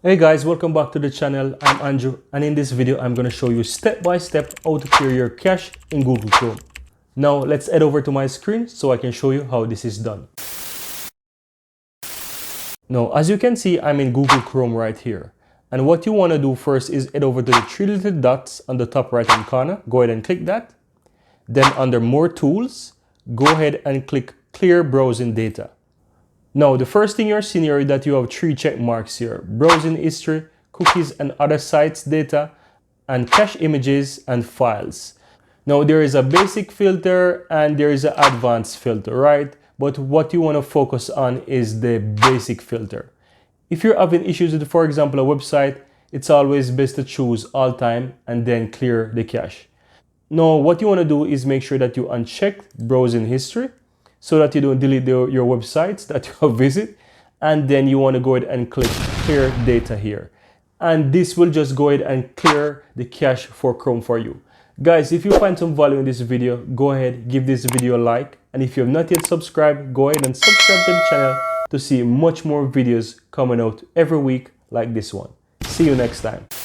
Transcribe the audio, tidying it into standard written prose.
Hey guys, welcome back to the channel. I'm Andrew, and in this video I'm going to show you step by step how to clear your cache in Google Chrome. Now let's head over to my screen so I can show you how this is done. Now as you can see, I'm in Google Chrome right here. And what you want to do first is head over to the three little dots on the top right hand corner. Go ahead and click that. Then under More Tools, go ahead and click Clear Browsing Data. Now, the first thing you're seeing here is that you have three check marks here: browsing history, cookies and other sites data, and cache images and files. Now, there is a basic filter and there is an advanced filter, right? But what you want to focus on is the basic filter. If you're having issues with, for example, a website, it's always best to choose all time and then clear the cache. Now, what you want to do is make sure that you uncheck browsing history, so that you don't delete your websites that you have visited, and then you want to go ahead and click clear data here, and this will just go ahead and clear the cache for Chrome for you. Guys, if you find some value in this video, go ahead, give this video a like, and if you have not yet subscribed, go ahead and subscribe to the channel to see much more videos coming out every week like this one. See you next time.